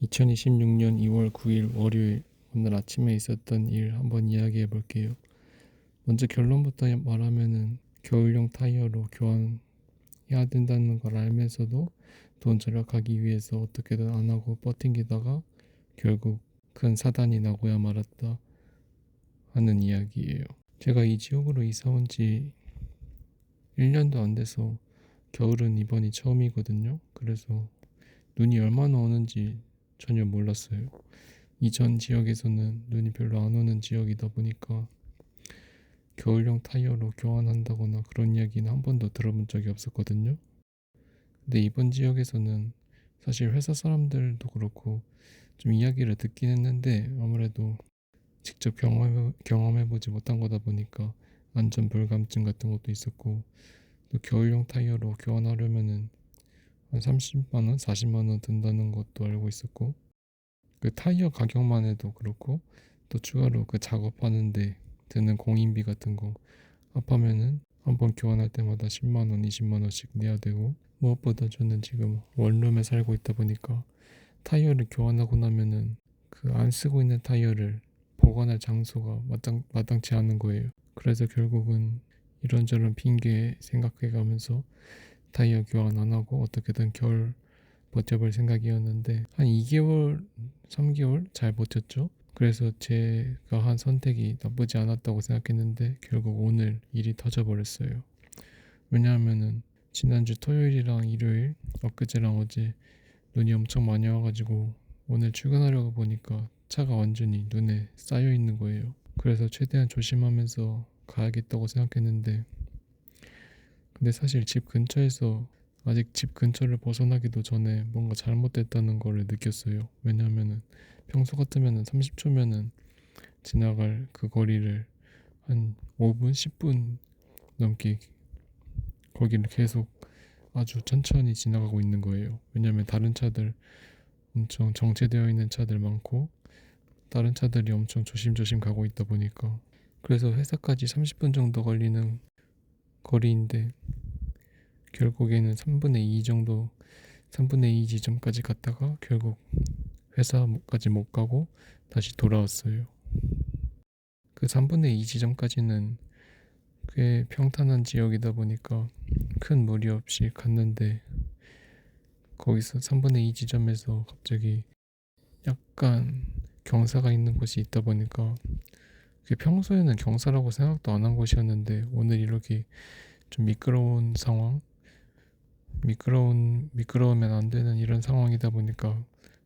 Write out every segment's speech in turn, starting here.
2026년 2월 9일 월요일, 오늘 아침에 있었던 일 한번 이야기해 볼게요. 먼저 결론부터 말하면은 겨울용 타이어로 교환해야 된다는 걸 알면서도 돈 절약하기 위해서 어떻게든 안 하고 버팅기다가 결국 큰 사단이 나고야 말았다 하는 이야기예요. 제가 이 지역으로 이사 온 지 1년도 안 돼서 겨울은 이번이 처음이거든요. 그래서 눈이 얼마나 오는지 전혀 몰랐어요. 이전 지역에서는 눈이 별로 안 오는 지역이다 보니까 겨울용 타이어로 교환한다거나 그런 이야기는 한 번도 들어본 적이 없었거든요. 근데 이번 지역에서는 사실 회사 사람들도 그렇고 좀 이야기를 듣긴 했는데 아무래도 직접 경험해보지 못한 거다 보니까 안전 불감증 같은 것도 있었고, 또 겨울용 타이어로 교환하려면은 한 30만 원, 40만 원 든다는 것도 알고 있었고, 그 타이어 가격만 해도 그렇고 또 추가로 그 작업하는데 드는 공인비 같은 거 합하면은 한 번 교환할 때마다 10만 원, 20만 원씩 내야 되고, 무엇보다 저는 지금 원룸에 살고 있다 보니까 타이어를 교환하고 나면은 그 안 쓰고 있는 타이어를 보관할 장소가 마땅치 않은 거예요. 그래서 결국은 이런저런 핑계 생각해 가면서 타이어 교환 안 하고 어떻게든 겨울 버텨볼 생각이었는데 한 2개월, 3개월 잘 버텼죠. 그래서 제가 한 선택이 나쁘지 않았다고 생각했는데 결국 오늘 일이 터져버렸어요. 왜냐하면은 지난주 토요일이랑 일요일, 엊그제랑 어제 눈이 엄청 많이 와가지고 오늘 출근하려고 보니까 차가 완전히 눈에 쌓여 있는 거예요. 그래서 최대한 조심하면서 가야겠다고 생각했는데, 근데 사실 집 근처에서 아직 집 근처를 벗어나기도 전에 뭔가 잘못됐다는 걸 느꼈어요. 왜냐하면은 평소 같으면은 30초면은 지나갈 그 거리를 한 5분, 10분 넘게 거기를 계속 아주 천천히 지나가고 있는 거예요. 왜냐하면 다른 차들, 엄청 정체되어 있는 차들 많고 다른 차들이 엄청 조심조심 가고 있다 보니까, 그래서 회사까지 30분 정도 걸리는 거리인데 결국에는 3분의 2 정도, 3분의 2 지점까지 갔다가 결국 회사까지 못 가고 다시 돌아왔어요. 그 3분의 2 지점까지는 꽤 평탄한 지역이다 보니까 큰 무리 없이 갔는데, 거기서 3분의 2 지점에서 갑자기 약간 경사가 있는 곳이 있다 보니까, 그게 평소에는 경사라고 생각도 안 한 곳이었는데 오늘 이렇게 좀 미끄러운 상황, 미끄러우면 안 되는 이런 상황이다 보니까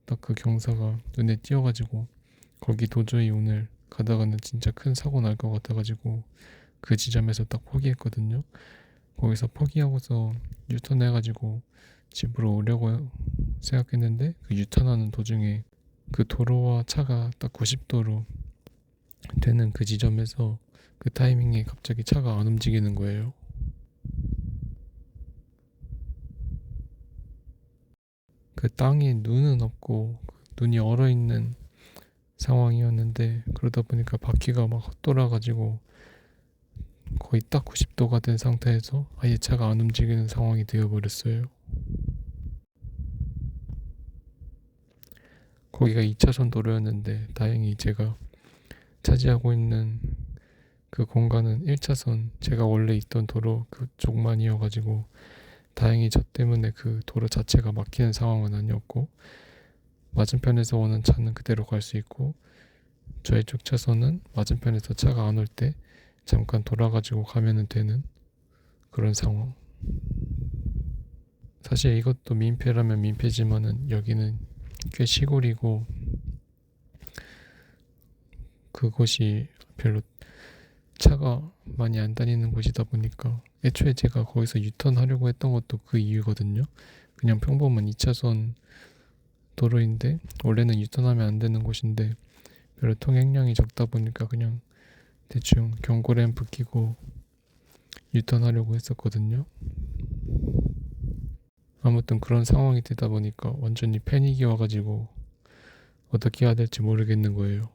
딱 그 경사가 눈에 띄어가지고 거기 도저히 오늘 가다가는 진짜 큰 사고 날 것 같아가지고 그 지점에서 딱 포기했거든요. 거기서 포기하고서 유턴해가지고 집으로 오려고 생각했는데 그 유턴하는 도중에 그 도로와 차가 딱 90도로 되는 그 지점에서 그 타이밍에 갑자기 차가 안 움직이는 거예요. 그 땅에 눈은 없고 눈이 얼어있는 상황이었는데, 그러다 보니까 바퀴가 막 헛돌아가지고 거의 딱 90도가 된 상태에서 아예 차가 안 움직이는 상황이 되어버렸어요. 거기가 2차선 도로였는데 다행히 제가 차지하고 있는 그 공간은 1차선, 제가 원래 있던 도로 그쪽만이어가지고 다행히 저 때문에 그 도로 자체가 막히는 상황은 아니었고, 맞은편에서 오는 차는 그대로 갈 수 있고 저희 쪽 차선은 맞은편에서 차가 안 올 때 잠깐 돌아가지고 가면 되는 그런 상황. 사실 이것도 민폐라면 민폐지만은 여기는 꽤 시골이고 그곳이 별로 차가 많이 안 다니는 곳이다 보니까 애초에 제가 거기서 유턴하려고 했던 것도 그 이유거든요. 그냥 평범한 2차선 도로인데 원래는 유턴하면 안 되는 곳인데 별로 통행량이 적다 보니까 그냥 대충 경고램프 끼고 유턴하려고 했었거든요. 아무튼 그런 상황이 되다 보니까 완전히 패닉이 와가지고 어떻게 해야 될지 모르겠는 거예요.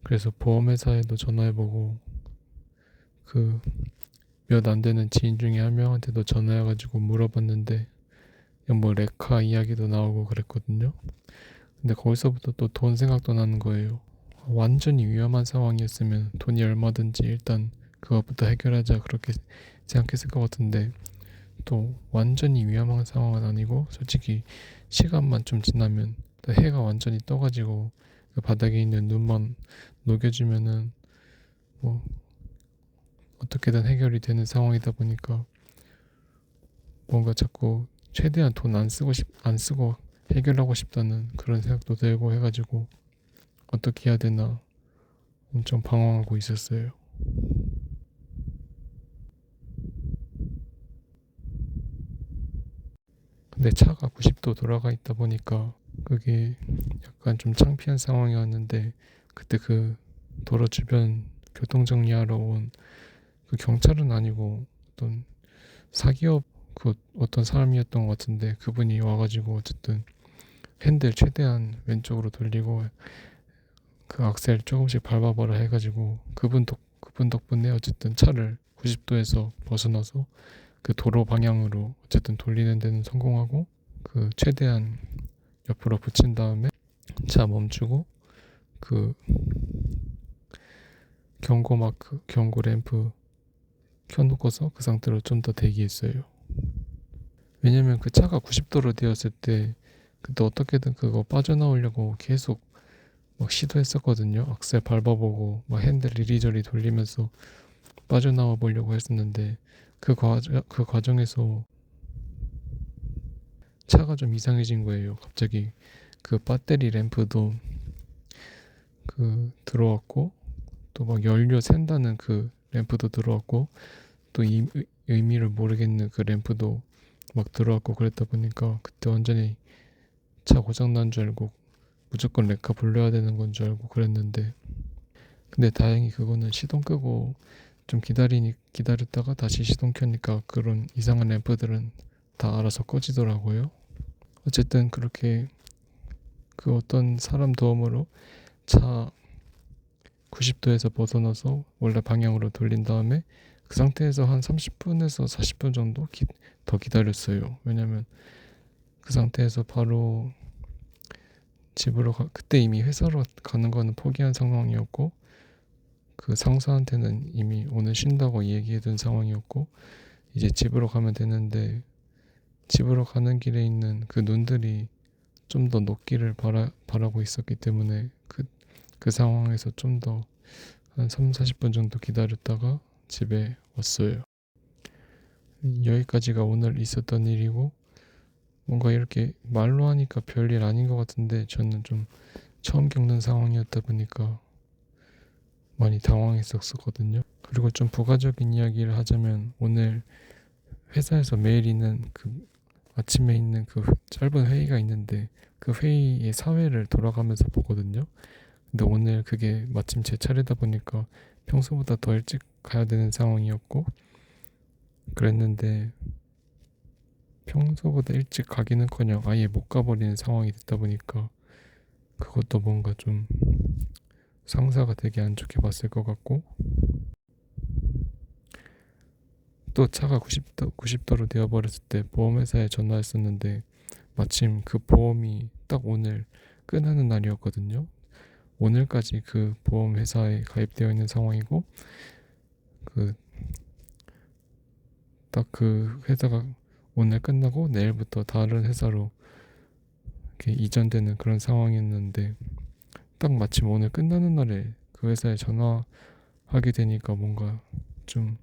그래서 보험회사에도 전화해보고 그 몇 안 되는 지인 중에 한 명한테도 전화해가지고 물어봤는데 뭐 레카 이야기도 나오고 그랬거든요. 근데 거기서부터 또 돈 생각도 나는 거예요. 완전히 위험한 상황이었으면 돈이 얼마든지 일단 그것부터 해결하자 그렇게 생각했을 것 같은데, 또 완전히 위험한 상황은 아니고 솔직히 시간만 좀 지나면 또 해가 완전히 떠가지고 그 바닥에 있는 눈만 녹여주면은 뭐 어떻게든 해결이 되는 상황이다 보니까 뭔가 자꾸 최대한 돈 안 쓰고 해결하고 싶다는 그런 생각도 들고 해가지고 어떻게 해야 되나 엄청 방황하고 있었어요. 근데 차가 90도 돌아가 있다 보니까 그게 약간 좀 창피한 상황이었는데, 그때 그 도로 주변 교통 정리하러 온 그 경찰은 아니고 어떤 사기업 그 어떤 사람이었던 것 같은데, 그분이 와가지고 어쨌든 핸들 최대한 왼쪽으로 돌리고 그 악셀 조금씩 밟아보라 해가지고 그분 덕분에 어쨌든 차를 90도에서 벗어나서 그 도로 방향으로 어쨌든 돌리는 데는 성공하고, 그 최대한 옆으로 붙인 다음에 차 멈추고 그 경고 마크 경고 램프 켜놓고서 그 상태로 좀 더 대기했어요. 왜냐면 그 차가 90도로 되었을 때 그때 어떻게든 그거 빠져나오려고 계속 막 시도했었거든요. 악셀 밟아보고 막 핸들 이리저리 돌리면서 빠져나와 보려고 했었는데, 그 과정에서 차가 좀 이상해진 거예요. 갑자기 그 배터리 램프도 그 들어왔고, 또 막 연료 샌다는 그 램프도 들어왔고, 또 의미를 모르겠는 그 램프도 막 들어왔고, 그랬다 보니까 그때 완전히 차 고장 난 줄 알고 무조건 레카 불러야 되는 건 줄 알고 그랬는데, 근데 다행히 그거는 시동 끄고 좀 기다렸다가 다시 시동 켜니까 그런 이상한 램프들은 다 알아서 꺼지더라고요. 어쨌든 그렇게 그 어떤 사람 도움으로 차 90도에서 벗어나서 원래 방향으로 돌린 다음에 그 상태에서 한 30분에서 40분 정도 더 기다렸어요. 왜냐면 그 상태에서 바로 그때 이미 회사로 가는 거는 포기한 상황이었고, 그 상사한테는 이미 오늘 쉰다고 얘기해둔 상황이었고, 이제 집으로 가면 되는데, 집으로 가는 길에 있는 그 눈들이 좀 더 녹기를 바라고 있었기 때문에 그 상황에서 좀 더 한 3, 40분 정도 기다렸다가 집에 왔어요. 여기까지가 오늘 있었던 일이고, 뭔가 이렇게 말로 하니까 별일 아닌 것 같은데 저는 좀 처음 겪는 상황이었다 보니까 많이 당황했었거든요. 그리고 좀 부가적인 이야기를 하자면, 오늘 회사에서 매일 있는 그 아침에 있는 그 짧은 회의가 있는데 그 회의의 사회를 돌아가면서 보거든요. 근데 오늘 그게 마침 제 차례다 보니까 평소보다 더 일찍 가야 되는 상황이었고, 그랬는데 평소보다 일찍 가기는커녕 아예 못 가버리는 상황이 됐다 보니까 그것도 뭔가 좀 상사가 되게 안 좋게 봤을 것 같고, 또 차가 90도로 되어버렸을 때 보험회사에 전화했었는데 마침 그 보험이 딱 오늘 끝나는 날이었거든요. 오늘까지 그 보험회사에 가입되어 있는 상황이고, 그 딱 그 회사가 오늘 끝나고 내일부터 다른 회사로 이렇게 이전되는 그런 상황이었는데, 딱 마침 오늘 끝나는 날에 그 회사에 전화하게 되니까 뭔가 좀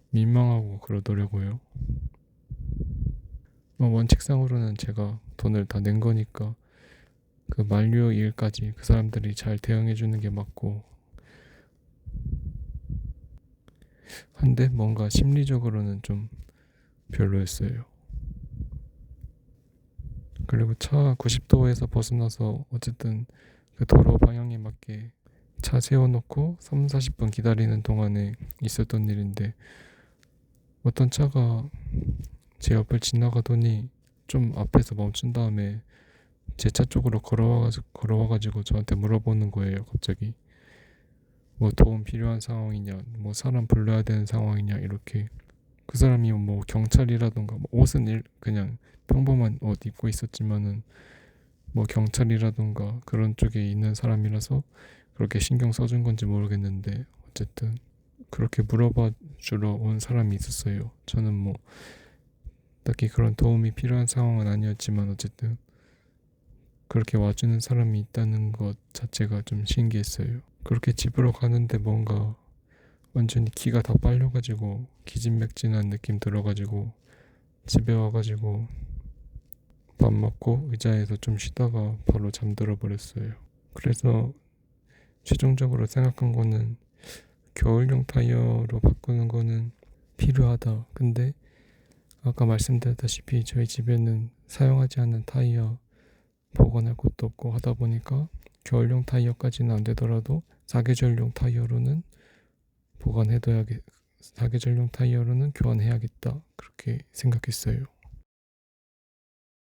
민망하고 그러더라고요. 원칙상으로는 제가 돈을 다 낸 거니까 그 만료일까지 그 사람들이 잘 대응해 주는 게 맞고 한데, 뭔가 심리적으로는 좀 별로였어요. 그리고 차 90도에서 벗어나서 어쨌든 그 도로 방향에 맞게 차 세워놓고 3, 40분 기다리는 동안에 있었던 일인데, 어떤 차가 제 옆을 지나가더니 좀 앞에서 멈춘 다음에 제 차 쪽으로 걸어와가지고 저한테 물어보는 거예요. 갑자기 뭐 도움 필요한 상황이냐, 뭐 사람 불러야 되는 상황이냐, 이렇게. 그 사람이 뭐 경찰이라던가 뭐 옷은 그냥 평범한 옷 입고 있었지만은 뭐 경찰이라던가 그런 쪽에 있는 사람이라서 그렇게 신경 써준 건지 모르겠는데 어쨌든 그렇게 물어봐 주러 온 사람이 있었어요. 저는 뭐 딱히 그런 도움이 필요한 상황은 아니었지만 어쨌든 그렇게 와주는 사람이 있다는 것 자체가 좀 신기했어요. 그렇게 집으로 가는데 뭔가 완전히 기가 다 빨려가지고 기진맥진한 느낌 들어가지고 집에 와가지고 밥 먹고 의자에서 좀 쉬다가 바로 잠들어 버렸어요. 그래서 최종적으로 생각한 거는 겨울용 타이어로 바꾸는 거는 필요하다. 근데 아까 말씀드렸다시피 저희 집에는 사용하지 않는 타이어 보관할 곳도 없고 하다 보니까 겨울용 타이어까지는 안 되더라도 사계절용 타이어로는 보관해둬야겠, 사계절용 타이어로는 교환해야겠다. 그렇게 생각했어요.